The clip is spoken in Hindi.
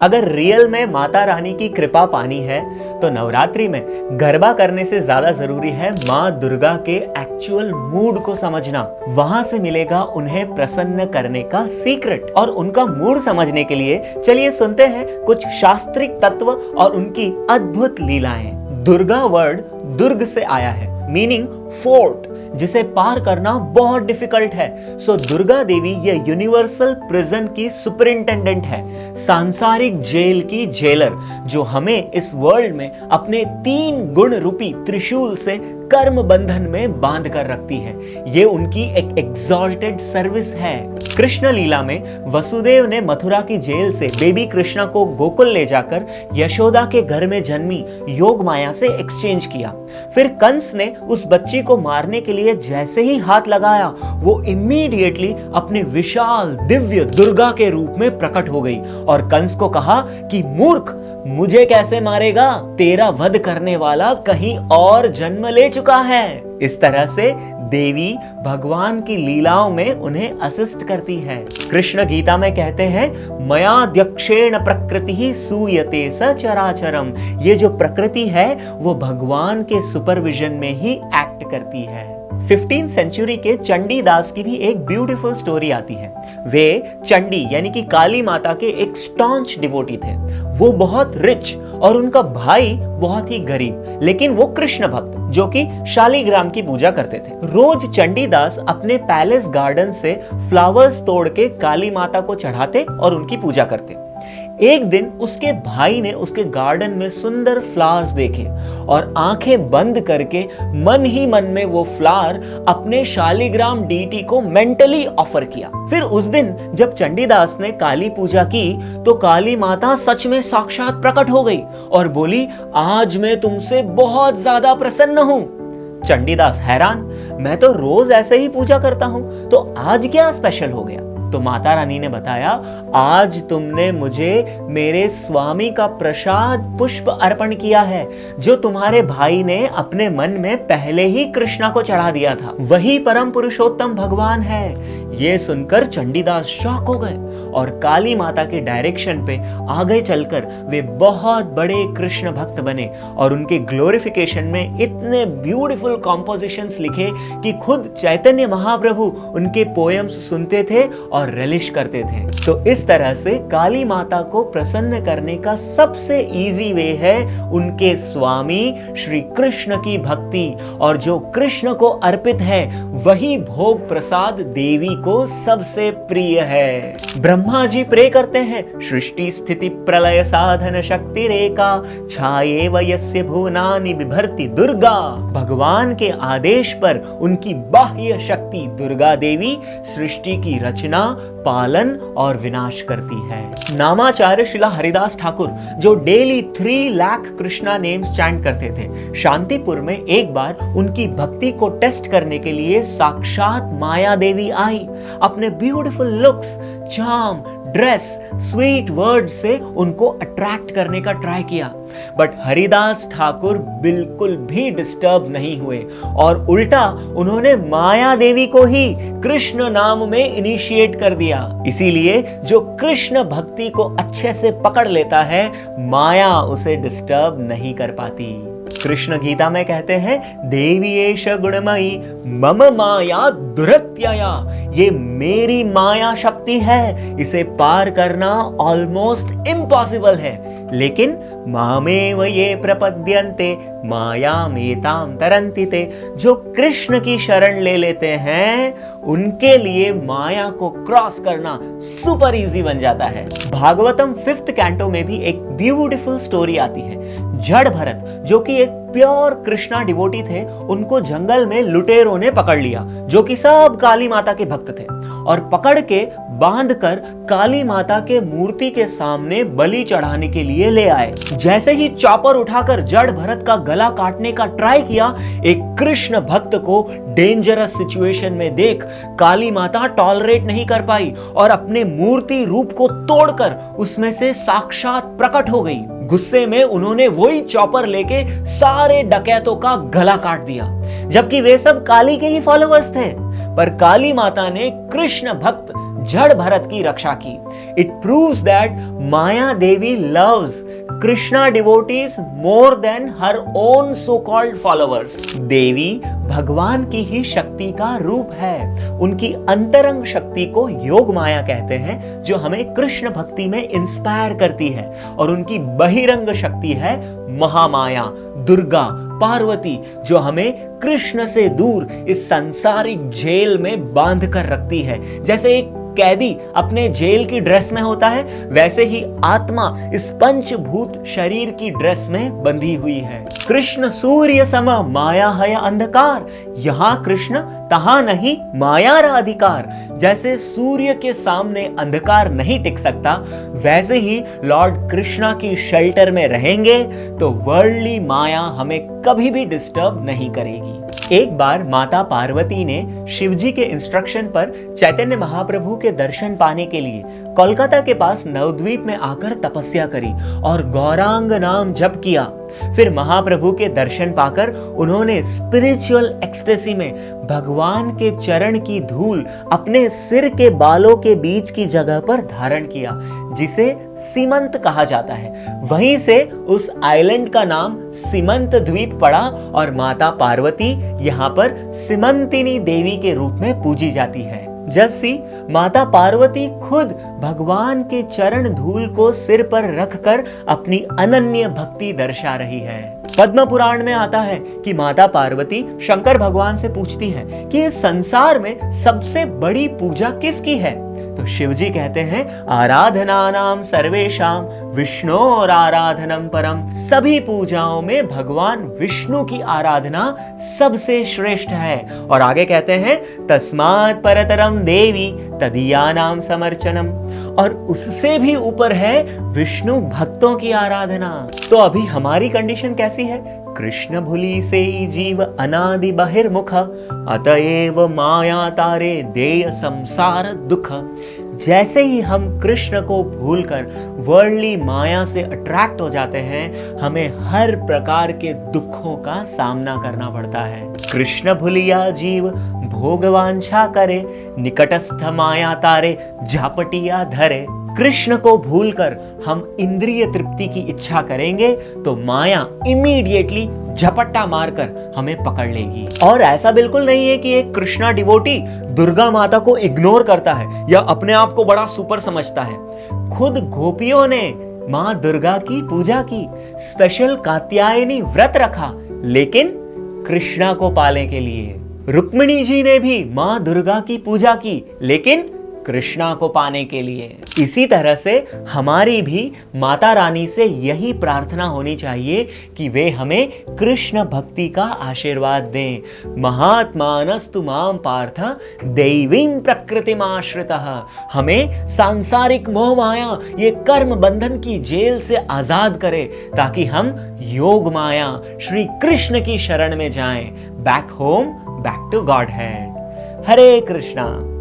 अगर रियल में माता रानी की कृपा पानी है तो नवरात्रि में गरबा करने से ज्यादा जरूरी है माँ दुर्गा के एक्चुअल मूड को समझना। वहां से मिलेगा उन्हें प्रसन्न करने का सीक्रेट। और उनका मूड समझने के लिए चलिए सुनते हैं कुछ शास्त्रिक तत्व और उनकी अद्भुत लीलाएं। दुर्गा वर्ड दुर्ग से आया है, मीनिंग फोर्ट, जिसे पार करना बहुत डिफिकल्ट है। सो दुर्गा देवी ये यूनिवर्सल प्रिजन की सुपरिंटेंडेंट है, सांसारिक जेल की जेलर, जो हमें इस वर्ल्ड में अपने 3 गुण रूपी त्रिशूल से कर्म बंधन में बांध कर रखती है। ये उनकी एक एग्जॉल्टेड सर्विस है। कृष्ण लीला में वसुदेव ने मथुरा की जेल से बेबी कृष्णा को गोकुल ले जाकर यशोदा के घर में जन्मी योग माया से एक्सचेंज किया। फिर कंस ने उस बच्ची को मारने के लिए जैसे ही हाथ लगाया, वो इमीडिएटली अपने विशाल दिव्य दुर्गा के रूप में प्रकट हो गई और कंस को कहा कि मूर्ख, मुझे कैसे मारेगा? तेरा वध करने वाला कहीं और जन्म ले चुका है। इस तरह से देवी भगवान की लीलाओं में उन्हें असिस्ट करती है। कृष्ण गीता में कहते हैं, मयाद्यक्षेण प्रकृति सूयते स चराचरम। ये जो प्रकृति है वो भगवान के सुपरविजन में ही एक्ट करती है। 15th सेंचुरी के चंडी दास की भी एक ब्यूटीफुल स्टोरी आती है। वे चंडी यानी कि काली माता के एक स्टॉन्च डिवोटी थे। वो बहुत रिच और उनका भाई बहुत ही गरीब, लेकिन वो कृष्ण भक्त जो कि शालिग्राम की पूजा करते थे। रोज चंडीदास अपने पैलेस गार्डन से फ्लावर्स तोड़ के काली माता को चढ़ाते और उनकी पूजा करते। एक दिन उसके भाई ने उसके गार्डन में सुंदर फ्लावर्स देखे और आंखें बंद करके मन ही मन में वो फ्लावर अपने शालिग्राम डीटी को मेंटली ऑफर किया। फिर उस दिन जब चंडीदास ने काली पूजा की तो काली माता सच में साक्षात प्रकट हो गई और बोली, आज मैं तुमसे बहुत ज्यादा प्रसन्न हूं। चंडीदास हैरान, मैं तो रोज ऐसे ही पूजा करता हूं, तो आज क्या स्पेशल हो गया? तो माता रानी ने बताया, आज तुमने मुझे मेरे स्वामी का प्रसाद पुष्प अर्पण किया है, जो तुम्हारे भाई ने अपने मन में पहले ही कृष्णा को चढ़ा दिया था। वही परम पुरुषोत्तम भगवान है। ये सुनकर चंडीदास शॉक हो गए और काली माता के डायरेक्शन पे आगे चलकर वे बहुत बड़े कृष्ण भक्त बने और उनके ग्लोरिफिकेशन में इतने ब्यूटीफुल कॉम्पोजिशंस लिखे कि खुद चैतन्य महाप्रभु उनके पोएम्स सुनते थे और रिलिश करते थे। तो इस तरह से काली माता को प्रसन्न करने का सबसे इजी वे है उनके स्वामी श्री कृष्ण की भक्ति, और जो कृष्ण को अर्पित है वही भोग प्रसाद देवी को सबसे प्रिय है। ब्रह्मा जी प्रे करते हैं, सृष्टि स्थिति प्रलय साधन शक्ति रेखा छाये वयस्य भुवनानि बिभर्ति दुर्गा। भगवान के आदेश पर उनकी बाह्य शक्ति दुर्गा देवी सृष्टि की रचना, पालन और विनाश करती है। नामाचार्य श्रीला हरिदास ठाकुर, जो daily 3 lakh Krishna names chant करते थे, शांतिपुर में एक बार उनकी भक्ति को टेस्ट करने के लिए साक्षात माया देवी आई। अपने beautiful looks, charm, dress, sweet word से उनको अट्रैक्ट करने का ट्राई किया, बट हरिदास ठाकुर बिल्कुल भी डिस्टर्ब नहीं हुए और उल्टा उन्होंने माया देवी को ही कृष्ण नाम में इनिशिएट कर दिया। इसीलिए जो कृष्ण भक्ति को अच्छे से पकड़ लेता है, माया उसे डिस्टर्ब नहीं कर पाती। कृष्ण गीता में कहते हैं, देवी एष गुणमयी मम माया दुरत्यया। ये मेरी माया शक्ति है, इसे पार करना ऑलमोस्ट इम्पॉसिबल है, लेकिन मामेव ये प्रपद्यन्ते मायामेतां तरन्ति ते। जो कृष्ण की शरण ले लेते हैं उनके लिए माया को क्रॉस करना सुपर इजी बन जाता है। भागवतम 5th कैंटो में भी एक ब्यूटीफुल स्टोरी आती है। जड़ भरत, जो कि एक प्योर कृष्णा डिवोटी थे, उनको जंगल में लुटेरों ने पकड़ लिया, जो कि सब काली माता के भक्त थे, और पकड़ के बांध कर काली माता के मूर्ति के सामने बलि चढ़ाने के लिए ले आए। जैसे ही चॉपर उठाकर जड़ भरत का गला काटने का ट्राई किया, एक कृष्ण भक्त को डेंजरस सिचुएशन में देख काली माता टॉलरेट नहीं कर पाई और अपने मूर्ति रूप को तोड़कर उसमें से साक्षात प्रकट हो गई। गुस्से में उन्होंने वही चॉपर लेके सारे डकैतों का गला काट दिया, जबकि वे सब काली के ही फॉलोअर्स थे। पर काली माता ने कृष्ण भक्त जड़ भरत की रक्षा की। It proves that Maya Devi loves Krishna devotees more than her own so-called followers. देवी भगवान की ही शक्ति का रूप है। उनकी अंतरंग शक्ति को योग माया कहते हैं, जो हमें कृष्ण भक्ति में इंस्पायर करती है, और उनकी बहिरंग शक्ति है महामाया, दुर्गा, पार्वती, जो हमें कृष्ण से दूर इस सांसारिक जेल में बांध कर रखती है। जैसे एक कैदी अपने जेल की ड्रेस में होता है, वैसे ही आत्मा इस पंचभूत शरीर की ड्रेस में बंधी हुई है। कृष्ण सूर्य सम माया है अंधकार, यहां कृष्ण तहां नहीं माया रा अधिकार। जैसे सूर्य के सामने अंधकार नहीं टिक सकता, वैसे ही लॉर्ड कृष्णा की शेल्टर में रहेंगे तो वर्ल्डली माया हमें कभी भी डिस्टर्ब नहीं करेगी। एक बार माता पार्वती ने शिवजी के इंस्ट्रक्शन पर चैतन्य महाप्रभु के दर्शन पाने के लिए कोलकाता के पास नवद्वीप में आकर तपस्या करी और गौरांग नाम जप किया। फिर महाप्रभु के दर्शन पाकर उन्होंने स्पिरिचुअल एक्सटेसी में भगवान के चरण की धूल अपने सिर के बालों के बीच की जगह पर धारण किया, जिसे सीमंत कहा जाता है। वहीं से उस आइलैंड का नाम सीमंत द्वीप पड़ा और माता पार्वती यहाँ पर सीमंतिनी देवी के रूप में पूजी जाती है। जस्सी माता पार्वती खुद भगवान के चरण धूल को सिर पर रखकर अपनी अनन्य भक्ति दर्शा रही है। पद्म पुराण में आता है कि माता पार्वती शंकर भगवान से पूछती है कि इस संसार में सबसे बड़ी पूजा किसकी है? तो शिवजी कहते हैं, आराधना नाम सर्वेशाम विष्णु और आराधनम परम। सभी पूजाओं में भगवान विष्णु की आराधना सबसे श्रेष्ठ है। और आगे कहते हैं, तस्मात् परतरम देवी तदीया नाम समर्चनम। और उससे भी ऊपर है विष्णु भक्तों की आराधना। तो अभी हमारी कंडीशन कैसी है? कृष्ण भूलि से जीव अनादि बहिर्मुख, अतएव माया तारे देय संसार दुख। जैसे ही हम कृष्ण को भूलकर वर्ल्डली माया से अट्रैक्ट हो जाते हैं, हमें हर प्रकार के दुखों का सामना करना पड़ता है। कृष्ण भूलिया जीव भोगवांछा करे, निकटस्थ माया तारे झापटिया धरे। कृष्ण को भूलकर हम इंद्रिय तृप्ति की इच्छा करेंगे तो माया इमीडिएटली झपट्टा मारकर हमें पकड़ लेगी। और ऐसा बिल्कुल नहीं है कि एक कृष्णा डिवोटी दुर्गा माता को इग्नोर करता है या अपने आप को बड़ा सुपर समझता है। खुद गोपियों ने मां दुर्गा की पूजा की, स्पेशल कात्यायनी व्रत रखा, लेकिन कृष्णा को पाने के लिए। रुक्मिणी जी ने भी मां दुर्गा की पूजा की, लेकिन कृष्णा को पाने के लिए। इसी तरह से हमारी भी माता रानी से यही प्रार्थना होनी चाहिए कि वे हमें कृष्ण भक्ति का आशीर्वाद दें। महात्मानस्तु माम पार्थ दैवीं प्रकृतिमाश्रितः। हमें सांसारिक मोह माया, ये कर्म बंधन की जेल से आजाद करे, ताकि हम योग माया श्री कृष्ण की शरण में जाएं। Back home, back to Godhead. Hare Krishna.